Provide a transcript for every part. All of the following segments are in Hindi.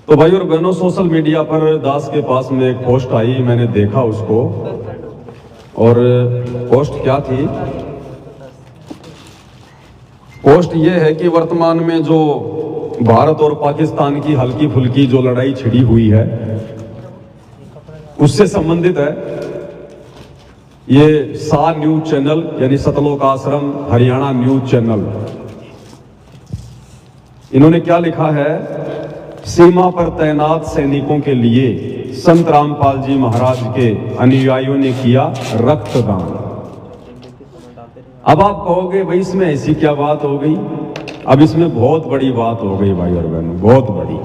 तो भाई और बहनों, सोशल मीडिया पर दास के पास में एक पोस्ट आई, मैंने देखा उसको। और पोस्ट क्या थी? पोस्ट ये है कि वर्तमान में जो भारत और पाकिस्तान की हल्की फुल्की जो लड़ाई छिड़ी हुई है उससे संबंधित है। ये सा न्यूज चैनल यानी सतलोक आश्रम हरियाणा न्यूज चैनल, इन्होंने क्या लिखा है? सीमा पर तैनात सैनिकों के लिए संत रामपाल जी महाराज के अनुयायियों ने किया रक्तदान। अब आप कहोगे भाई इसमें ऐसी क्या बात हो गई? अब इसमें बहुत बड़ी बात हो गई भाई और बहनों, बहुत बड़ी।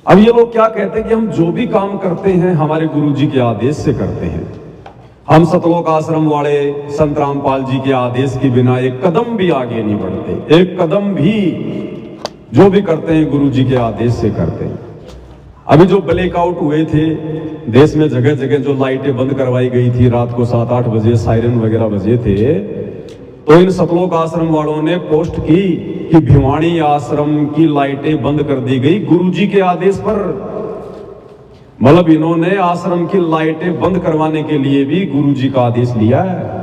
अब ये लोग क्या कहते हैं कि हम जो भी काम करते हैं हमारे गुरुजी के आदेश से करते हैं। हम सतलोक आश्रम वाले संत रामपाल जी के आदेश के बिना एक कदम भी आगे नहीं बढ़ते। एक कदम भी जो भी करते हैं गुरुजी के आदेश से करते हैं। अभी जो ब्लैकआउट हुए थे देश में, जगह जगह जो लाइटें बंद करवाई गई थी, रात को 7-8 बजे सायरन वगैरह बजे थे, तो इन सतलोक आश्रम वालों ने पोस्ट की कि भिवाड़ी आश्रम की लाइटें बंद कर दी गई गुरुजी के आदेश पर। मतलब इन्होंने आश्रम की लाइटें बंद करवाने के लिए भी गुरुजी का आदेश लिया है।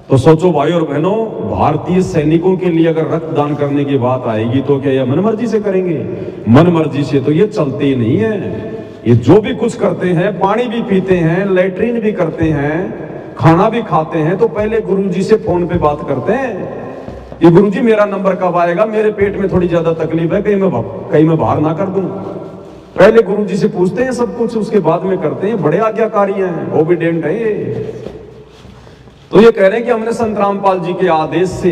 तो सोचो भाई और बहनों, भारतीय सैनिकों के लिए अगर रक्तदान करने की बात आएगी तो क्या ये मनमर्जी से करेंगे? मनमर्जी से तो ये चलते ही नहीं है। ये जो भी कुछ करते हैं, पानी भी पीते हैं, लेटरिन भी करते हैं, खाना भी खाते हैं, तो पहले गुरुजी से फोन पे बात करते हैं कि गुरुजी मेरा नंबर कब आएगा, मेरे पेट में थोड़ी ज्यादा तकलीफ है, कहीं मैं बाहर ना कर दूं। पहले गुरुजी से पूछते हैं सब कुछ, उसके बाद में करते हैं। बड़े आज्ञाकारी हैं, ओबीडिएंट है ये। तो ये कह रहे हैं कि हमने संत रामपाल जी के आदेश से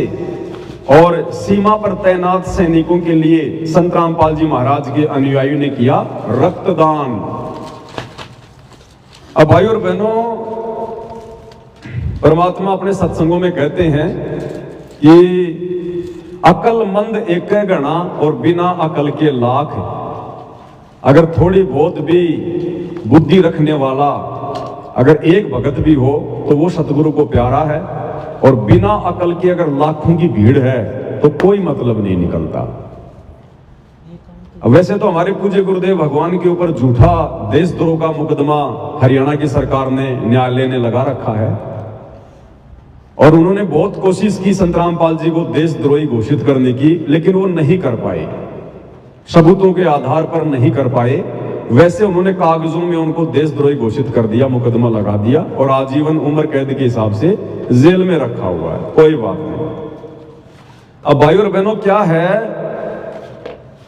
और सीमा पर तैनात सैनिकों के लिए संत रामपाल जी महाराज के अनुयायियों ने किया रक्तदान। अब भाई और बहनों, परमात्मा अपने सत्संगों में कहते हैं कि अकलमंद एक गणा और बिना अकल के लाख। अगर थोड़ी बहुत भी बुद्धि रखने वाला अगर एक भगत भी हो तो वो सतगुरु को प्यारा है, और बिना अकल के अगर लाखों की भीड़ है तो कोई मतलब नहीं निकलता। अब वैसे तो हमारे पूज्य गुरुदेव भगवान के ऊपर झूठा देशद्रोह का मुकदमा हरियाणा की सरकार ने, न्यायालय ने लगा रखा है, और उन्होंने बहुत कोशिश की संत रामपाल जी को देशद्रोही घोषित करने की, लेकिन वो नहीं कर पाए, सबूतों के आधार पर नहीं कर पाए। वैसे उन्होंने कागजों में उनको देशद्रोही घोषित कर दिया, मुकदमा लगा दिया, और आजीवन उम्र कैद के हिसाब से जेल में रखा हुआ है। कोई बात नहीं। अब भाई और बहनों, क्या है,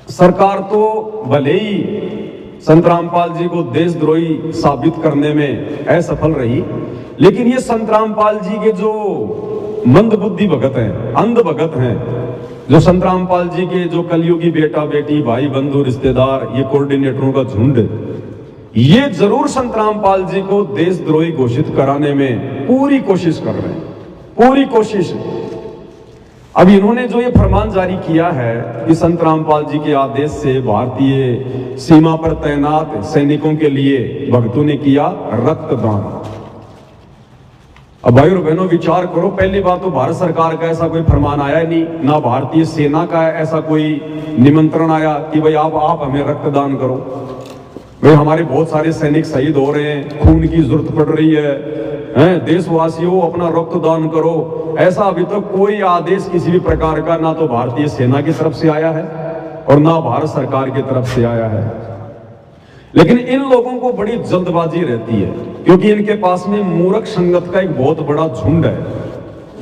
सरकार तो भले ही संत रामपाल जी को देशद्रोही साबित करने में असफल रही, लेकिन ये संत रामपाल जी के जो मंदबुद्धि भगत हैं, अंध भगत हैं, जो संत रामपाल जी के जो कलयुगी बेटा बेटी, भाई बंधु रिश्तेदार, ये कोऑर्डिनेटरों का झुंड, ये जरूर संत रामपाल जी को देशद्रोही घोषित कराने में पूरी कोशिश कर रहे हैं, पूरी कोशिश। अब इन्होंने जो ये फरमान जारी किया है कि संत रामपाल जी के आदेश से भारतीय सीमा पर तैनात सैनिकों के लिए भक्तों ने किया रक्तदान। अब भाई और बहनों, विचार करो, पहली बात तो भारत सरकार का ऐसा कोई फरमान आया नहीं, ना भारतीय सेना का ऐसा कोई निमंत्रण आया कि भाई आप हमें रक्तदान करो। भाई हमारे बहुत सारे सैनिक शहीद हो रहे हैं, खून की जरूरत पड़ रही है, देशवासियों अपना रक्तदान करो। ऐसा अभी तक कोई आदेश किसी भी प्रकार का ना तो भारतीय सेना की तरफ से आया है और ना भारत सरकार की तरफ से आया है। लेकिन इन लोगों को बड़ी जल्दबाजी रहती है, क्योंकि इनके पास में मूर्ख संगत का एक बहुत बड़ा झुंड है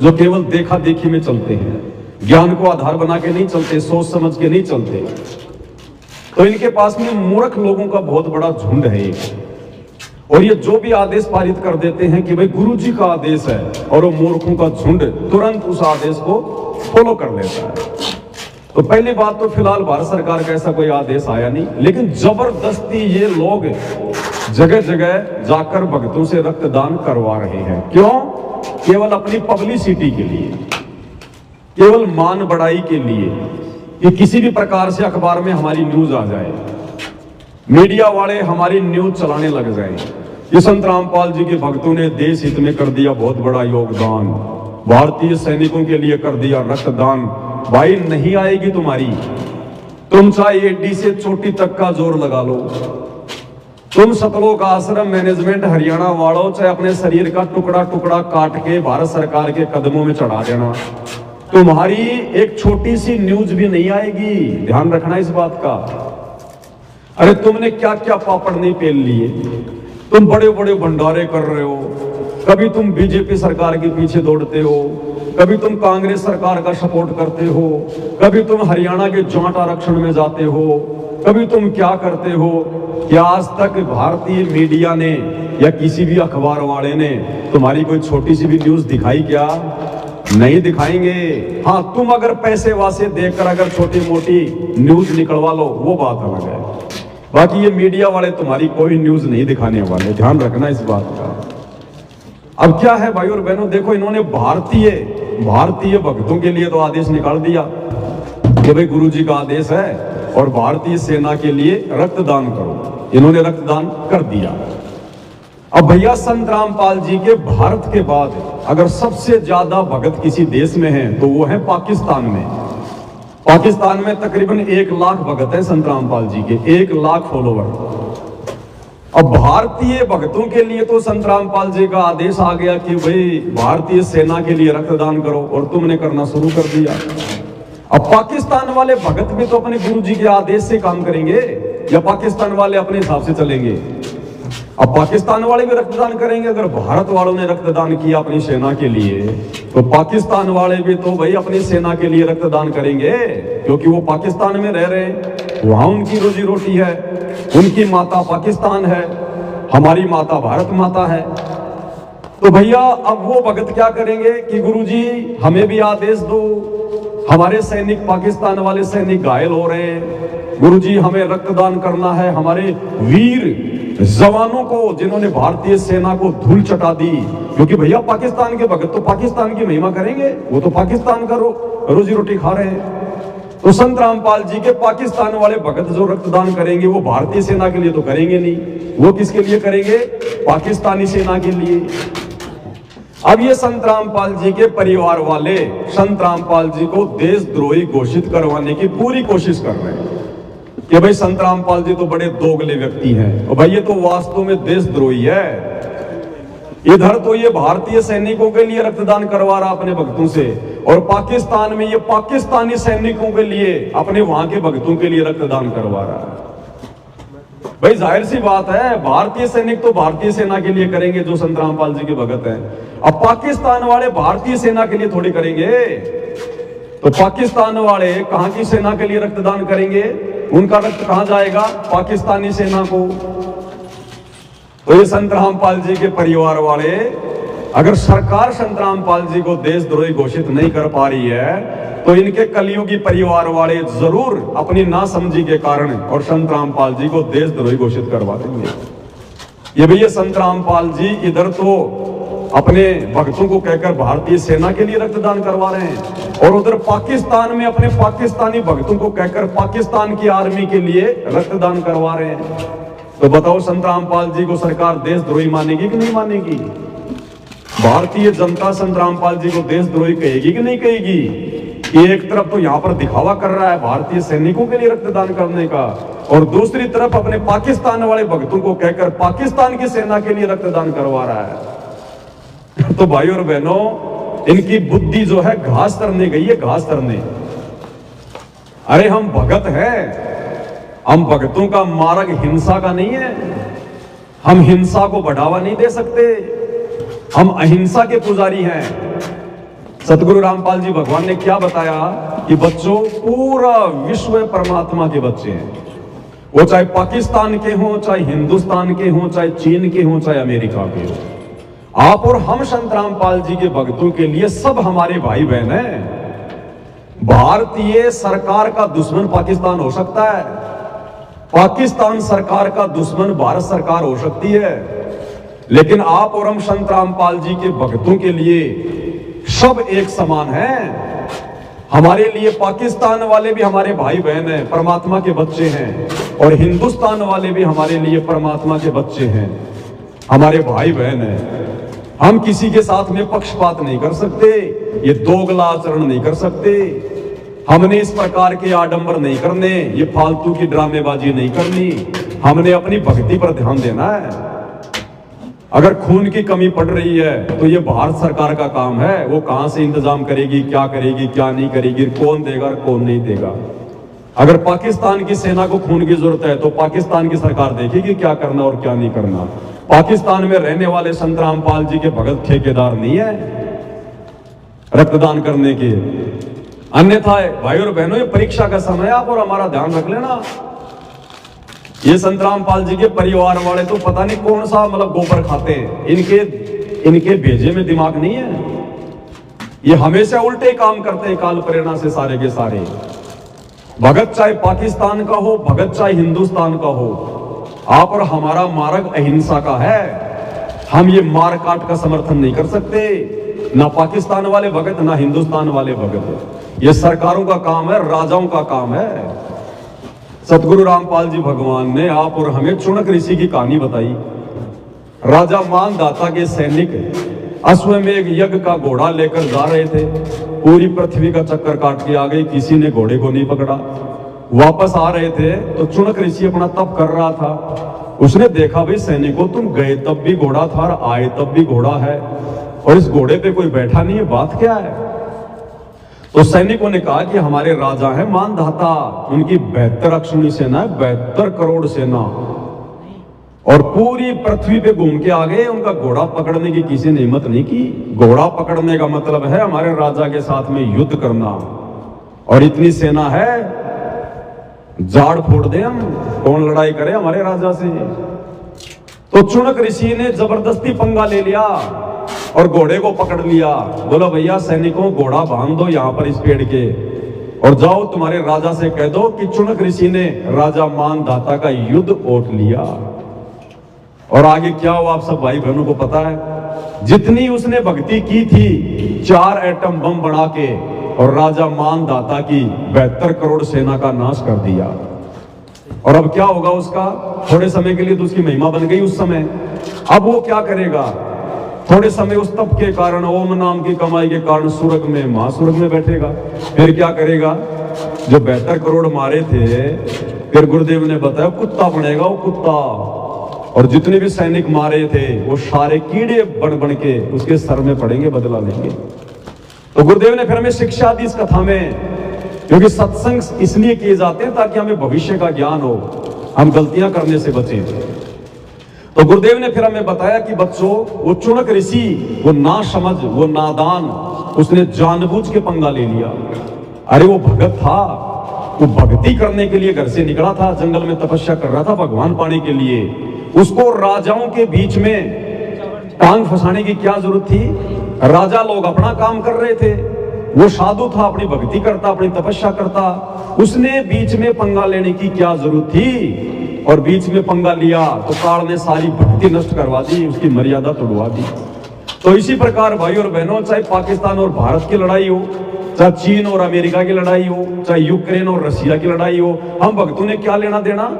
जो केवल देखा देखी में चलते हैं, ज्ञान को आधार बना के नहीं चलते, सोच समझ के नहीं चलते। तो इनके पास में मूर्ख लोगों का बहुत बड़ा झुंड है एक, और ये जो भी आदेश पारित कर देते हैं कि भाई गुरुजी का आदेश है, और वो मूर्खों का झुंड तुरंत उस आदेश को फॉलो कर लेता है। तो पहली बात तो फिलहाल भारत सरकार का ऐसा कोई आदेश आया नहीं, लेकिन जबरदस्ती ये लोग जगह जगह जाकर भक्तों से रक्तदान करवा रहे हैं। क्यों? केवल अपनी पब्लिसिटी के लिए, केवल मान बढ़ाई के लिए, कि किसी भी प्रकार से अखबार में हमारी न्यूज आ जाए, मीडिया वाले हमारी न्यूज चलाने लग जाए। ये संत रामपाल जी के भक्तों ने देश हित में कर दिया बहुत बड़ा योगदान, भारतीय सैनिकों के लिए कर दिया रक्तदान। भाई नहीं आएगी तुम्हारी, तुम चाहे एडी से चोटी तक का जोर लगा लो, तुम सतलोक आश्रम मैनेजमेंट हरियाणा वालों चाहे अपने शरीर का टुकड़ा टुकड़ा काट के भारत सरकार के कदमों में चढ़ा देना, तुम्हारी एक छोटी सी न्यूज भी नहीं आएगी। ध्यान रखना इस बात का। अरे तुमने क्या क्या पापड़ नहीं पेल लिए, तुम बड़े बड़े भंडारे कर रहे हो, कभी तुम बीजेपी सरकार के पीछे दौड़ते हो, कभी तुम कांग्रेस सरकार का सपोर्ट करते हो, कभी तुम हरियाणा के जाट आरक्षण में जाते हो, कभी तुम क्या करते हो। क्या आज तक भारतीय मीडिया ने या किसी भी अखबार वाले ने तुम्हारी कोई छोटी सी भी न्यूज दिखाई? क्या नहीं दिखाएंगे। हाँ, तुम अगर पैसे वासे देकर अगर छोटी मोटी न्यूज निकलवा लो वो बात अलग है, बाकी ये मीडिया वाले तुम्हारी कोई न्यूज नहीं दिखाने वाले। ध्यान रखना इस बात का। अब क्या है भाई और बहनों, देखो इन्होंने भारतीय भक्तों के लिए तो आदेश निकाल दिया कि भाई गुरुजी का आदेश है और भारतीय सेना के लिए रक्तदान करो। इन्होंने रक्तदान कर दिया। अब भैया संत रामपाल जी के भारत के बाद अगर सबसे ज्यादा भगत किसी देश में है तो वो है पाकिस्तान में। पाकिस्तान में तकरीबन 1 लाख भगत है संत रामपाल जी के, 1 लाख फॉलोवर। अब भारतीय भक्तों के लिए तो संत रामपाल जी का आदेश आ गया कि भाई भारतीय सेना के लिए रक्तदान करो, और तुमने करना शुरू कर दिया। अब पाकिस्तान वाले भगत भी तो अपने गुरु जी के आदेश से काम करेंगे या पाकिस्तान वाले अपने हिसाब से चलेंगे? अब पाकिस्तान वाले भी रक्तदान करेंगे। अगर भारत वालों ने रक्तदान किया अपनी सेना के लिए तो पाकिस्तान वाले भी तो भाई अपनी सेना के लिए रक्तदान करेंगे, क्योंकि वो पाकिस्तान में रह रहे हैं, वहां उनकी रोजी रोटी है, उनकी माता पाकिस्तान है, हमारी माता भारत माता है। तो भैया अब वो भगत क्या करेंगे कि गुरुजी हमें भी आदेश दो, हमारे सैनिक पाकिस्तान वाले सैनिक घायल हो रहे हैं, गुरुजी हमें रक्तदान करना है, हमारे वीर जवानों को जिन्होंने भारतीय सेना को धूल चटा दी। क्योंकि भैया पाकिस्तान के भगत तो पाकिस्तान की महिमा करेंगे, वो तो पाकिस्तान का रोजी रोटी खा रहे हैं। तो संत रामपाल जी के पाकिस्तान वाले भगत जो रक्तदान करेंगे वो भारतीय सेना के लिए तो करेंगे नहीं, वो किसके लिए करेंगे? पाकिस्तानी सेना के लिए। अब ये संत रामपाल जी के परिवार वाले संत रामपाल जी को देशद्रोही घोषित करवाने की पूरी कोशिश कर रहे हैं कि भाई संत रामपाल जी तो बड़े दोगले व्यक्ति हैं, और भाई ये तो वास्तव में देशद्रोही है। इधर तो ये भारतीय सैनिकों के लिए रक्तदान करवा रहा अपने भक्तों से, और पाकिस्तान में ये पाकिस्तानी सैनिकों के लिए अपने वहां के भक्तों के लिए रक्तदान करवा रहा है। भाई जाहिर सी बात है, भारतीय सैनिक तो भारतीय सेना के लिए करेंगे जो संत रामपाल जी के भगत हैं। अब पाकिस्तान वाले भारतीय सेना के लिए थोड़ी करेंगे, तो पाकिस्तान वाले कहां की सेना के लिए रक्तदान करेंगे? उनका रक्त कहां जाएगा? पाकिस्तानी सेना को। तो ये संत रामपाल जी के परिवार वाले, अगर सरकार संत रामपाल जी को देशद्रोही घोषित नहीं कर पा रही है तो इनके कलयुगी परिवार वाले जरूर अपनी नासमझी के कारण और संत रामपाल जी को देशद्रोही घोषित करवा देंगे। ये भैया संत रामपाल जी इधर तो अपने भक्तों को कहकर भारतीय सेना के लिए रक्तदान करवा रहे हैं, और उधर पाकिस्तान में अपने पाकिस्तानी भक्तों को कहकर पाकिस्तान की आर्मी के लिए रक्तदान करवा रहे हैं। तो बताओ संत रामपाल जी को सरकार देशद्रोही मानेगी कि नहीं मानेगी? भारतीय जनता संत रामपाल जी को देशद्रोही कहेगी कि नहीं कहेगी? एक तरफ तो यहाँ पर दिखावा कर रहा है भारतीय सैनिकों के लिए रक्तदान करने का, और दूसरी तरफ अपने पाकिस्तान वाले भक्तों को कहकर पाकिस्तान की सेना के लिए रक्तदान करवा रहा है। तो भाई और बहनों, इनकी बुद्धि जो है घास तरने गई है, घास तरने। अरे हम भगत हैं, हम भक्तों का मार्ग हिंसा का नहीं है, हम हिंसा को बढ़ावा नहीं दे सकते, हम अहिंसा के पुजारी हैं। सतगुरु रामपाल जी भगवान ने क्या बताया कि बच्चों, पूरा विश्व परमात्मा के बच्चे हैं, वो चाहे पाकिस्तान के हों, चाहे हिंदुस्तान के हों, चाहे चीन के हों, चाहे अमेरिका के हों। आप और हम संत रामपाल जी के भक्तों के लिए सब हमारे भाई बहन हैं। भारतीय सरकार का दुश्मन पाकिस्तान हो सकता है, पाकिस्तान सरकार का दुश्मन भारत सरकार हो सकती है, लेकिन आप और हम संत रामपाल जी के भक्तों के लिए सब एक समान हैं। हमारे लिए पाकिस्तान वाले भी हमारे भाई बहन हैं, परमात्मा के बच्चे हैं, और हिंदुस्तान वाले भी हमारे लिए परमात्मा के बच्चे हैं, हमारे भाई बहन हैं। हम किसी के साथ में पक्षपात नहीं कर सकते, ये दोगला आचरण नहीं कर सकते। हमने इस प्रकार के आडंबर नहीं करने, ये फालतू की ड्रामेबाजी नहीं करनी, हमने अपनी भक्ति पर ध्यान देना है। अगर खून की कमी पड़ रही है तो ये भारत सरकार का काम है, वो कहां से इंतजाम करेगी, क्या करेगी, क्या नहीं करेगी, कौन देगा और कौन नहीं देगा। अगर पाकिस्तान की सेना को खून की जरूरत है तो पाकिस्तान की सरकार देखेगी क्या करना और क्या नहीं करना। पाकिस्तान में रहने वाले संत रामपाल जी के भगत ठेकेदार नहीं है रक्तदान करने के। अन्यथा भाई और बहनों, ये परीक्षा का समय आप और हमारा ध्यान रख लेना। ये संत रामपाल जी के परिवार वाले तो पता नहीं कौन सा मतलब गोबर खाते हैं, इनके भेजे में दिमाग नहीं है। ये हमेशा उल्टे काम करते हैं काल प्रेरणा से सारे के सारे। भगत चाहे पाकिस्तान का हो, भगत चाहे हिंदुस्तान का हो, आप और हमारा मार्ग अहिंसा का है। हम ये मार काट का समर्थन नहीं कर सकते, ना पाकिस्तान वाले भगत ना हिंदुस्तान वाले भगत। ये सरकारों का काम है, राजाओं का काम है। सतगुरु रामपाल जी भगवान ने आप और हमें चुनक ऋषि की कहानी बताई। राजा मानदाता के सैनिक अश्वमेघ यज्ञ का घोड़ा लेकर जा रहे थे, पूरी पृथ्वी का चक्कर काट के आ गए, किसी ने घोड़े को नहीं पकड़ा। वापस आ रहे थे तो चुनक ऋषि अपना तप कर रहा था। उसने देखा भाई सैनिकों, तुम गए तब भी घोड़ा था और आए तब भी घोड़ा है, और इस घोड़े पे कोई बैठा नहीं है, बात क्या है। तो सैनिकों ने कहा कि हमारे राजा है मानधाता, उनकी 72 अक्षौणी सेना है, 72 करोड़ सेना, और पूरी पृथ्वी पे घूम के आ गए। उनका घोड़ा पकड़ने की किसी ने हिम्मत नहीं की। घोड़ा पकड़ने का मतलब है हमारे राजा के साथ में युद्ध करना, और इतनी सेना है, जाड़ फोड़ दे हम, कौन लड़ाई करे हमारे राजा से। तो चुनक ऋषि ने जबरदस्ती पंगा ले लिया और घोड़े को पकड़ लिया। बोला भैया सैनिकों, घोड़ा बांध दो यहां पर इस पेड़ के, और जाओ तुम्हारे राजा से कह दो कि चुनक ऋषि ने राजा मानधाता का युद्ध ओट लिया। और आगे क्या हुआ आप सब भाई बहनों को पता है। जितनी उसने भक्ति की थी, 4 एटम बम बना के और राजा मानधाता की 72 करोड़ सेना का नाश कर दिया। और अब क्या होगा उसका, थोड़े समय के लिए तो उसकी महिमा बन गई उस समय। अब वो क्या करेगा, थोड़े समय उस तप के कारण, ओम नाम की कमाई के कारण स्वर्ग में, महास्वर्ग में बैठेगा। फिर क्या करेगा, जो 72 करोड़ मारे थे, फिर गुरुदेव ने बताया कुत्ता बनेगा वो कुत्ता, और जितने भी सैनिक मारे थे वो सारे कीड़े बन बन के उसके सर में पड़ेंगे, बदला लेंगे। तो गुरुदेव ने फिर हमें शिक्षा दी इस कथा में, क्योंकि सत्संग इसलिए किए जाते हैं ताकि हमें भविष्य का ज्ञान हो, हम गलतियां करने से बचें। तो गुरुदेव ने फिर हमें बताया कि बच्चों, वो चुनक ऋषि, वो ना समझ, वो नादान, उसने जानबूझ के पंगा ले लिया। अरे वो भगत था, वो भक्ति करने के लिए घर से निकला था, जंगल में तपस्या कर रहा था भगवान पाने के लिए। उसको राजाओं के बीच में टांग फंसाने की क्या जरूरत थी। राजा लोग अपना काम कर रहे थे, वो साधु था, अपनी भक्ति करता, अपनी तपस्या करता। उसने बीच में पंगा लेने की क्या जरूरत थी, और बीच में पंगा लिया तो काल ने सारी भक्ति नष्ट करवा दी, उसकी मर्यादा तोड़वा दी। तो इसी प्रकार भाई और बहनों, चाहे पाकिस्तान और भारत की लड़ाई हो, चाहे चीन और अमेरिका की लड़ाई हो, चाहे यूक्रेन और रशिया की लड़ाई हो, हम भक्तों ने क्या लेना देना।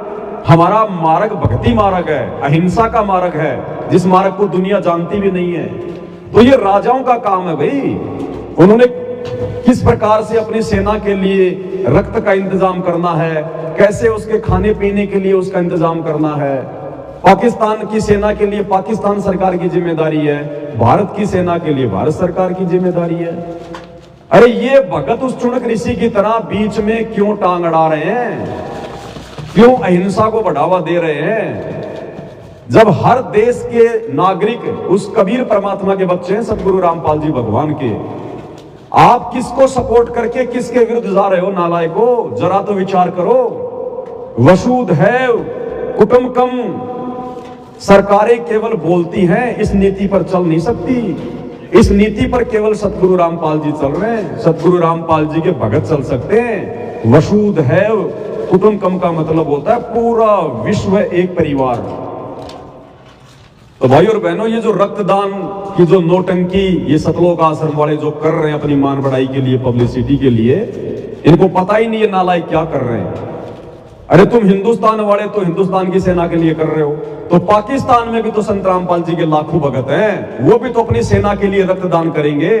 हमारा मार्ग भक्ति मार्ग है, अहिंसा का मार्ग है, जिस मार्ग को दुनिया जानती भी नहीं है। तो ये राजाओं का काम है भाई, उन्होंने किस प्रकार से अपनी सेना के लिए रक्त का इंतजाम करना है, कैसे उसके खाने पीने के लिए उसका इंतजाम करना है। पाकिस्तान की सेना के लिए पाकिस्तान सरकार की जिम्मेदारी है, भारत की सेना के लिए भारत सरकार की जिम्मेदारी है। अरे ये भगत उस चुनक ऋषि की तरह बीच में क्यों टांग अड़ा रहे हैं, क्यों अहिंसा को बढ़ावा दे रहे हैं, जब हर देश के नागरिक उस कबीर परमात्मा के बच्चे हैं, सतगुरु रामपाल जी भगवान के। आप किसको सपोर्ट करके किसके विरुद्ध जा रहे हो नालायको, जरा तो विचार करो। वसुधैव कुटुंबकम, सरकारें केवल बोलती हैं, इस नीति पर चल नहीं सकती। इस नीति पर केवल सतगुरु रामपाल जी चल रहे हैं, सतगुरु रामपाल जी के भगत चल सकते हैं। वसुधैव कुटुंबकम का मतलब होता है पूरा विश्व एक परिवार। तो भाई और बहनों, ये जो रक्तदान की जो नौटंकी ये सतलोक आश्रम वाले जो कर रहे हैं अपनी मान बढ़ाई के लिए, पब्लिसिटी के लिए, इनको पता ही नहीं है नालायक क्या कर रहे हैं। अरे तुम हिंदुस्तान वाले तो हिंदुस्तान की सेना के लिए कर रहे हो, तो पाकिस्तान में भी तो संत रामपाल जी के लाखों भगत हैं, वो भी तो अपनी सेना के लिए रक्तदान करेंगे।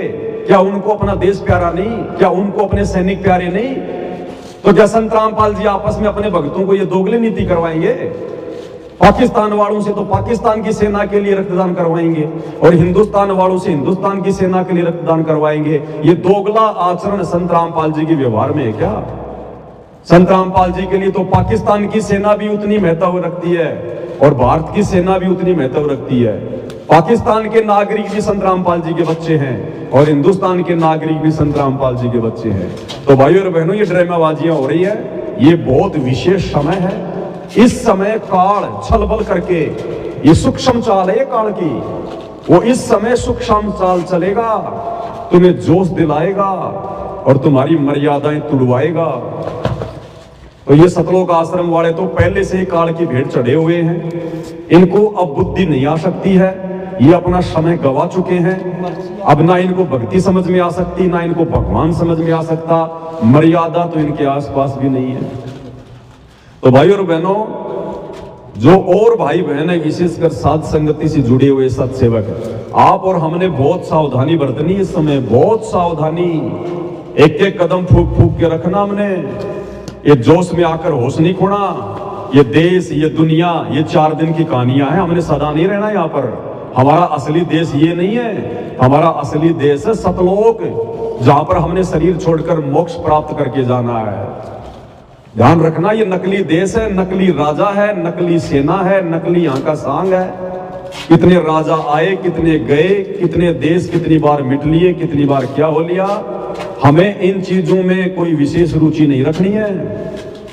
क्या उनको अपना देश प्यारा नहीं? क्या उनको अपने सैनिक प्यारे नहीं? तो क्या संत रामपाल जी आपस में अपने भक्तों को ये दोगली नीति करवाएंगे? पाकिस्तान वालों से तो पाकिस्तान की सेना के लिए रक्तदान करवाएंगे और हिंदुस्तान वालों से हिंदुस्तान की सेना के लिए रक्तदान करवाएंगे। ये दोगला आचरण संत रामपाल जी के व्यवहार में है क्या? संत रामपाल जी के लिए तो पाकिस्तान की सेना भी उतनी महत्व रखती है और भारत की सेना भी उतनी महत्व रखती है। पाकिस्तान के नागरिक भी संत रामपाल जी के बच्चे हैं और हिंदुस्तान के नागरिक भी संत रामपाल जी के बच्चे हैं। तो भाइयों और बहनों, ये ड्रामाबाजियां हो रही है, ये बहुत विशेष समय है। इस समय काल छल बल करके, ये सूक्ष्म चाल है काल की, वो इस समय सूक्ष्म चाल चलेगा, तुम्हें जोश दिलाएगा और तुम्हारी मर्यादाएं तुड़वाएगा। तो ये सतलोक आश्रम वाले तो पहले से ही काल की भेंट चढ़े हुए हैं, इनको अब बुद्धि नहीं आ सकती है, ये अपना समय गवा चुके हैं। अब ना इनको भक्ति समझ में आ सकती, ना इनको भगवान समझ में आ सकता, मर्यादा तो इनके आसपास भी नहीं है। तो भाई और बहनों, जो और भाई बहन है, विशेषकर साध संगति से जुड़े हुए सत्सेवक, आप और हमने बहुत सावधानी बरतनी इस समय, बहुत सावधानी। एक एक कदम फूक फूक के रखना हमने, ये जोश में आकर होश नहीं खोना। ये देश, ये दुनिया, ये 4 दिन की कहानियां हैं, हमने सदा नहीं रहना यहाँ पर। हमारा असली देश ये नहीं है, हमारा असली देश है सतलोक, जहां पर हमने शरीर छोड़कर मोक्ष प्राप्त करके जाना है। ध्यान रखना, ये नकली देश है, नकली राजा है, नकली सेना है, नकली यहाँ का सांग है। कितने राजा आए, कितने गए, कितने देश कितनी बार मिट लिए, कितनी बार क्या हो लिया। हमें इन चीजों में कोई विशेष रुचि नहीं रखनी है।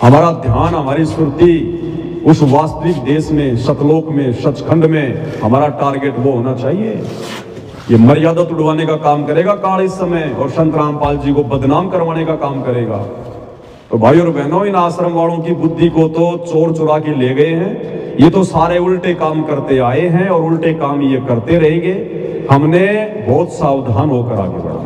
हमारा ध्यान, हमारी स्फूर्ति उस वास्तविक देश में, सतलोक में, सचखंड में, हमारा टारगेट वो होना चाहिए। ये मर्यादा तुड़वाने का काम करेगा काल इस समय, और संत रामपाल जी को बदनाम करवाने का काम करेगा। तो भाई और बहनों, इन आश्रम वालों की बुद्धि को तो चोर चुरा के ले गए हैं। ये तो सारे उल्टे काम करते आए हैं और उल्टे काम ये करते रहेंगे। हमने बहुत सावधान होकर आगे बढ़ना।